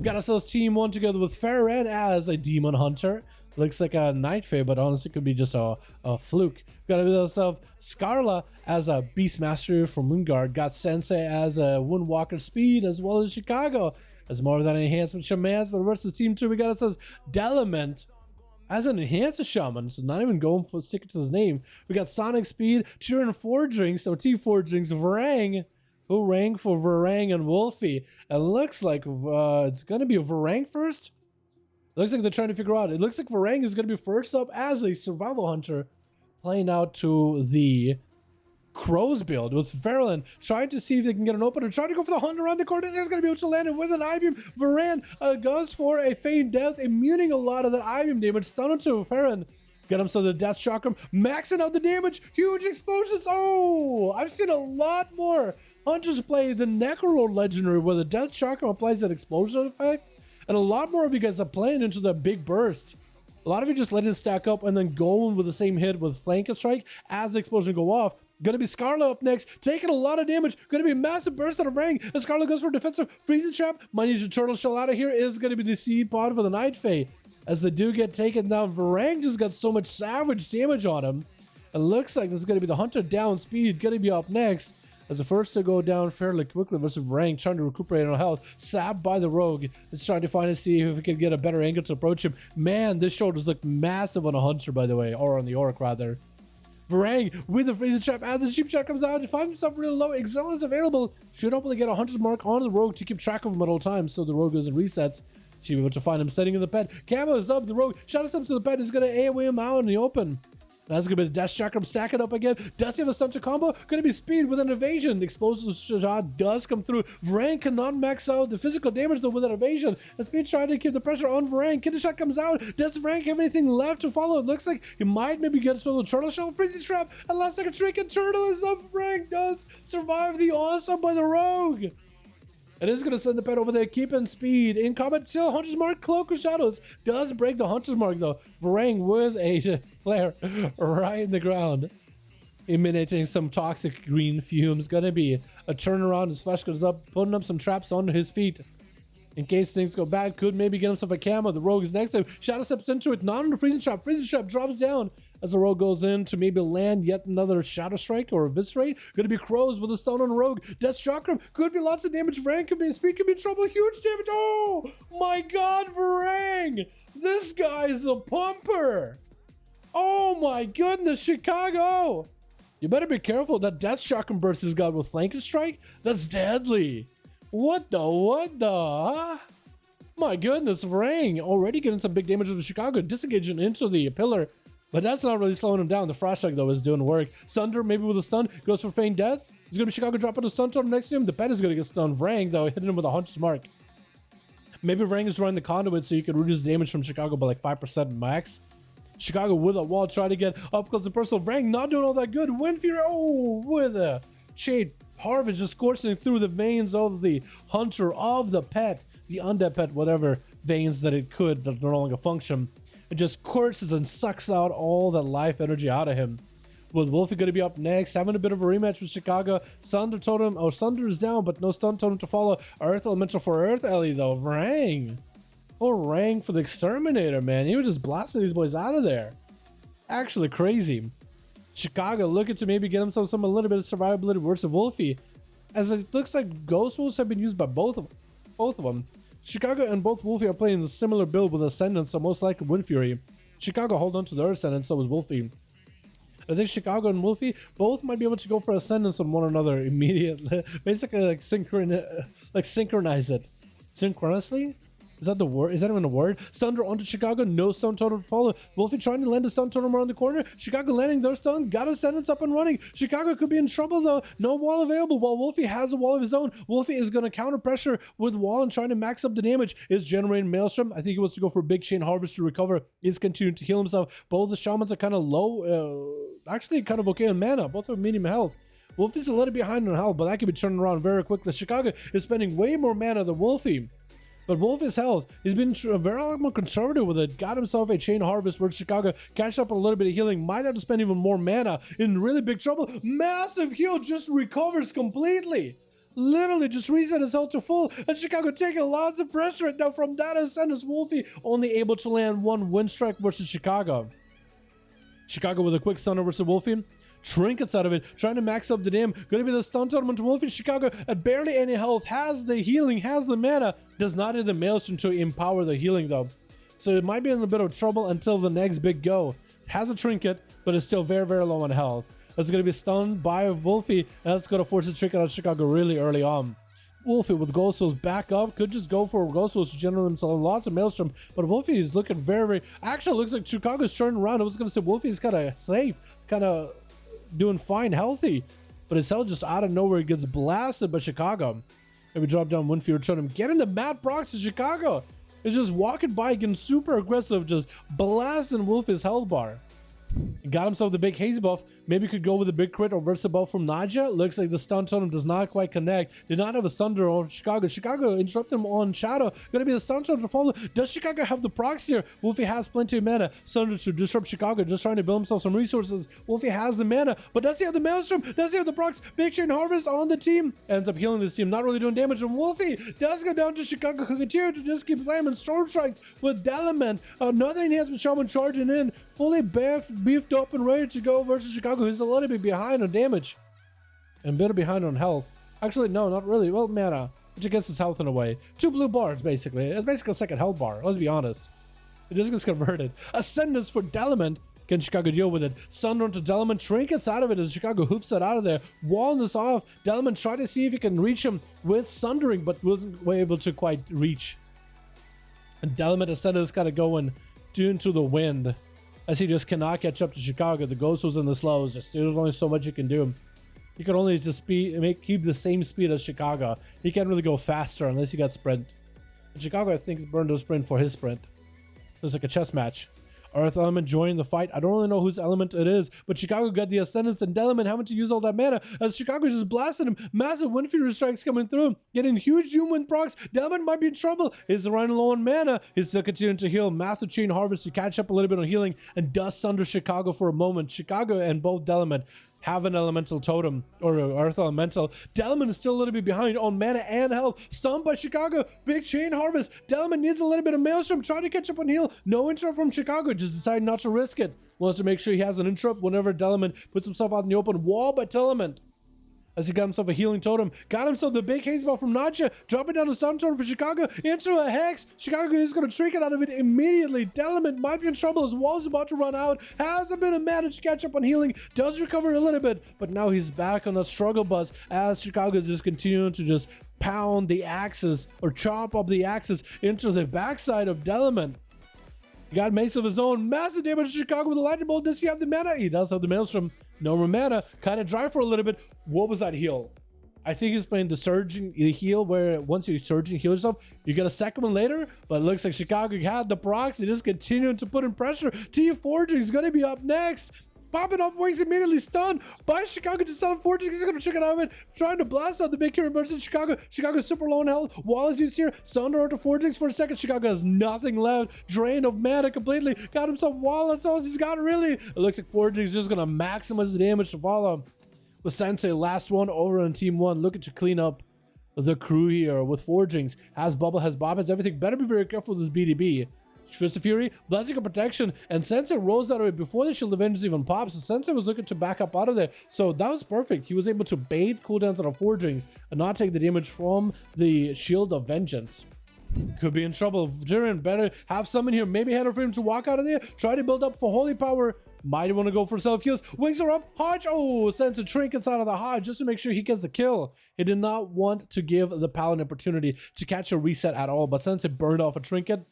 got ourselves team 1 together with Farron as a demon hunter. Looks like a Night Fae, but honestly could be just a fluke. Got ourselves Scarla as a Beastmaster from Moonguard. Got Sensei as a Windwalker Speed, as well as Chicago as more of that enhancement shaman. But versus team 2, we got ourselves Delament as an enhanced shaman, so not even going for sticking to his name. We got Sonic Speed, cheering 4 drinks, so T4 drinks, Varang. Who rang for Varang and Wolfie? It looks like it's gonna be a Varang first. Looks like they're trying to figure out. It looks like Varang is gonna be first up as a survival hunter, playing out to the Crows build with Farrellan trying to see if they can get an opener, trying to go for the hunt around the corner. It's going to be able to land it with an I-beam. Varan goes for a feigned death, immuning a lot of that I-beam damage. Stun into Farron. Get himself the death chakram, maxing out the damage. Huge explosions. Oh, I've seen a lot more hunters play the Necrolord legendary where the death chakram applies that explosion effect, and a lot more of you guys are playing into the big burst. A lot of you just letting it stack up and then going with the same hit with flank and strike as the explosion go off. Gonna be Scarla up next, taking a lot of damage. Gonna be a massive burst out of rank. And Scarla goes for a defensive freezing trap. Might need to turtle shell out of here. Is gonna be the seed pod for the Night Fae. As they do get taken down, Varang just got so much savage damage on him. It looks like this is gonna be the Hunter down speed. Gonna be up next. As the first to go down fairly quickly versus Varang, trying to recuperate on health. Sapped by the rogue. It's trying to find and see if we can get a better angle to approach him. Man, this shoulders look massive on a Hunter, by the way. Or on the Orc, rather. Varang with the freezing trap as the sheep trap comes out to find himself really low. Excellence available. Should hopefully get a Hunter's mark on the rogue to keep track of him at all times so the rogue goes and resets. Should be able to find him setting in the pet. Camo is up. The rogue shot us up to the pet. Is going to AoE him out in the open. That's going to be the dash chakram stacking up again. Does he have a stun to combo? Going to be speed with an evasion. The explosive shot does come through. Varang cannot max out the physical damage though with an evasion. And speed trying to keep the pressure on Varang. Kidney shot comes out. Does Varang have anything left to follow? It looks like he might maybe get to a turtle shell. Freezing trap. And last second trick and turtle is up. Varang does survive the onslaught by the rogue. It is going to send the pet over there, keeping speed. In combat, still Hunter's Mark, Cloak of Shadows. Does break the Hunter's Mark, though. Varang with a flare right in the ground. Emanating some toxic green fumes. Going to be a turnaround. His flesh goes up, putting up some traps under his feet. In case things go bad, could maybe get himself a camo. The rogue is next to him. Shadow steps into it, not on the freezing trap. Freezing trap drops down as the rogue goes in to maybe land yet another shadow strike or eviscerate. Gonna be crows with a stun on the rogue. Death chakram could be lots of damage. Varang could be speed, could be in trouble. Huge damage. Oh my god, Varang! This guy is a pumper. Oh my goodness, Chicago! You better be careful. That death chakram burst he's got with flank and strike. That's deadly. What the? My goodness, Varang already getting some big damage to Chicago, disengaging into the pillar, but that's not really slowing him down. The frost strike though is doing work. Sunder maybe with a stun, goes for feigned death. It's gonna be Chicago dropping a stun totem next to him. The pet is gonna get stunned. Varang though hitting him with a Hunter's Mark. Maybe Varang is running the conduit so you can reduce damage from Chicago by like 5% max. Chicago with a wall trying to get up close and personal. Varang not doing all that good. Wind Fury, oh, with a shade. Harvest just coursing through the veins of the hunter, of the pet, the undead pet, whatever veins that it could that no longer function. It just courses and sucks out all that life energy out of him. With Wolfie going to be up next, having a bit of a rematch with Chicago. Sunder totem, or Sunder is down, but no stun totem to follow. Earth elemental for Earth Ellie though. Varang. Oh, Rang for the exterminator, man. He was just blasting these boys out of there. Actually crazy. Chicago looking to maybe get himself a little bit of survivability versus Wolfie, as it looks like Ghost Wolves have been used by both of them. Chicago and both Wolfie are playing a similar build with Ascendant, so most likely Wind Fury. Chicago hold on to their Ascendant, so is Wolfie. I think Chicago and Wolfie both might be able to go for Ascendance on one another immediately. Basically like synchronize it. Synchronously? Is that the word? Is that even a word? Sunder onto Chicago, no stun totem to follow. Wolfie trying to land a stun totem around the corner. Chicago landing their stun, got a sentence up and running. Chicago could be in trouble though. No wall available. While Wolfie has a wall of his own, Wolfie is going to counter pressure with wall and trying to max up the damage. Is generating Maelstrom. I think he wants to go for a big chain harvest to recover. Is continuing to heal himself. Both the shamans are kind of low, actually kind of okay on mana. Both are medium health. Wolfie's a little behind on health, but that could be turning around very quickly. Chicago is spending way more mana than Wolfie. But Wolfie's health, he's been very more conservative with it. Got himself a chain harvest where Chicago catch up on a little bit of healing. Might have to spend even more mana. In really big trouble. Massive heal, just recovers completely. literally just reset his health to full, and Chicago taking lots of pressure right now from that Ascendance. Wolfie only able to land one wind strike versus Chicago. Chicago with a quick stunner versus Wolfie. Trinkets out of it, trying to max up the dam. Gonna be the stun tournament. Wolfie Chicago at barely any health, has the healing, has the mana, does not have the Maelstrom to empower the healing though. So it might be in a bit of trouble until the next big go. Has a trinket, but is still very, very low on health. That's gonna be stunned by Wolfie, and that's gonna force a trinket out of Chicago really early on. Wolfie with Ghost Souls back up, could just go for Ghost Souls to generate himself lots of Maelstrom, but Wolfie is looking very, very... Actually, looks like Chicago's turning around. I was gonna say Wolfie's kind of safe, kind of doing fine, healthy, but his health just out of nowhere gets blasted by Chicago. Maybe drop down one fear, turn him, getting the Mad Procs to Chicago. It's just walking by, getting super aggressive, just blasting Wolfie's health bar. He got himself the big haze buff. Maybe could go with a big crit or versa buff from Naja. Looks like the stun totem does not quite connect. Did not have a Sunder on Chicago. Chicago interrupt him on Shadow. Gonna be the stun totem to follow. Does Chicago have the procs here? Wolfie has plenty of mana. Sunder to disrupt Chicago, just trying to build himself some resources. Wolfie has the mana, but does he have the Maelstrom? Does he have the procs? Big Chain Harvest on the team. Ends up healing this team, not really doing damage. And Wolfie does go down to Chicago. Could continue to just keep slamming Storm Strikes with Dalaran. Another enhancement shaman charging in, fully beefed up and ready to go versus Chicago, who's a little bit behind on damage and a bit behind on health. Actually, no, not really. Well, mana, which I guess is health in a way. 2 blue bars, basically. It's basically a second health bar, let's be honest. It just gets converted. Ascendance for Dalaran. Can Chicago deal with it? Sunder onto Dalaran, trinkets out of it as Chicago hoofs it out of there. Walling this off. Dalaran tried to see if he can reach him with Sundering, but wasn't able to quite reach. And Dalaran Ascendance kind of going into the wind, as he just cannot catch up to Chicago. The Ghost was in the slows. There's only so much you can do. He can only just keep the same speed as Chicago. He can't really go faster unless he got sprint. And Chicago, I think, burned a sprint for his sprint. It's like a chess match. Earth Element joining the fight. I don't really know whose element it is, but Chicago got the Ascendance, and Dalaran having to use all that mana as Chicago just blasted him. Massive Wind Fury strikes coming through, getting huge Doom Wind procs. Dalaran might be in trouble. He's running low on mana. He's still continuing to heal. Massive Chain Harvest to catch up a little bit on healing, and does sunder Chicago for a moment. Chicago and both Dalaran have an elemental totem, or earth elemental. Dalaran is still a little bit behind on mana and health. Stunned by Chicago. Big Chain Harvest. Dalaran needs a little bit of Maelstrom, trying to catch up on heal. No interrupt from Chicago, just decided not to risk it. Wants to make sure he has an interrupt whenever Dalaran puts himself out in the open. Wall by Dalaran, as he got himself a healing totem. Got himself the big haze ball from Naja, dropping down a stun totem for Chicago into a hex. Chicago is going to trinket out of it immediately. Dalaran might be in trouble. His wall's about to run out. Has a bit of mana to catch up on healing. Does recover a little bit, but now he's back on a struggle bus as Chicago is just continuing to just pound the axes, or chop up the axes into the backside of Dalaran. He got mace of his own. Massive damage to Chicago with a lightning bolt. Does he have the mana? He does have the Maelstrom. No more mana. Kind of dry for a little bit. What was that heal? I think he's playing the surging heal, where once you surge and heal yourself, you get a second one later. But it looks like Chicago had the procs. He just continuing to put in pressure. T Forging is going to be up next. Popping up wings, immediately stunned by Chicago to stun Fortress. He's going to check it out of it. Trying to blast out the big hero versus Chicago. Chicago's super low in health. Wall is used here. Sunder onto Fortress for a second. Chicago has nothing left. Drained of mana completely. Got himself wall. That's all he's got, really. It looks like Fortress is just going to maximize the damage to follow. With Sensei, last one over on team 1. Looking to clean up the crew here with Forgings. Has Bubble, has Bob, has everything. Better be very careful with this BDB. Fist of Fury, Blessing of Protection, and Sensei rolls out of it before the Shield of Vengeance even pops. So Sensei was looking to back up out of there. So that was perfect. He was able to bait cooldowns on a Forgings and not take the damage from the Shield of Vengeance. Could be in trouble. Jiren better have someone here. Maybe head for him to walk out of there. Try to build up for Holy Power. Might want to go for self-heals. Wings are up. Hodge. Oh, sends a trinkets out of the Hodge just to make sure he gets the kill. He did not want to give the Paladin an opportunity to catch a reset at all. But Sensei burned off a trinket.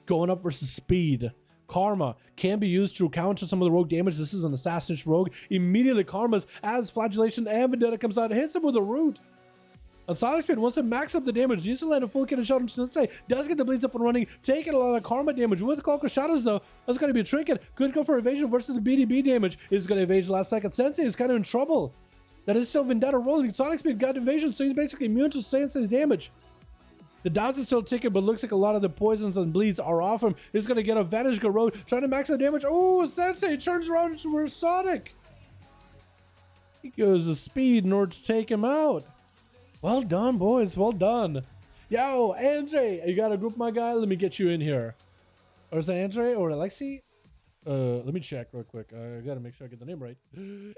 Going up versus speed. Karma can be used to counter some of the rogue damage. This is an assassin's rogue. Immediately Karma's as Flagellation and Vendetta comes out and hits him with a root. On Sonic Speed, once it max up the damage, used to land a full kit and shot him. Sensei does get the bleeds up and running, taking a lot of Karma damage. With Cloak of Shadows though, that's going to be a trinket. Could go for evasion versus the BDB damage. Is going to evade last second. Sensei is kind of in trouble. That is still Vendetta rolling. Sonic Speed got evasion, so he's basically immune to Sensei's damage. The dots is still ticking, but looks like a lot of the poisons and bleeds are off him. He's going to get a Vanish Garrote, trying to max out damage. Oh, Sensei turns around into Sonic. He goes to speed in order to take him out. Well done, boys. Well done. Yo, Andre, you got a group, my guy? Let me get you in here. Or is that Andre or Alexi? Let me check real quick. I gotta make sure I get the name right. Andrew.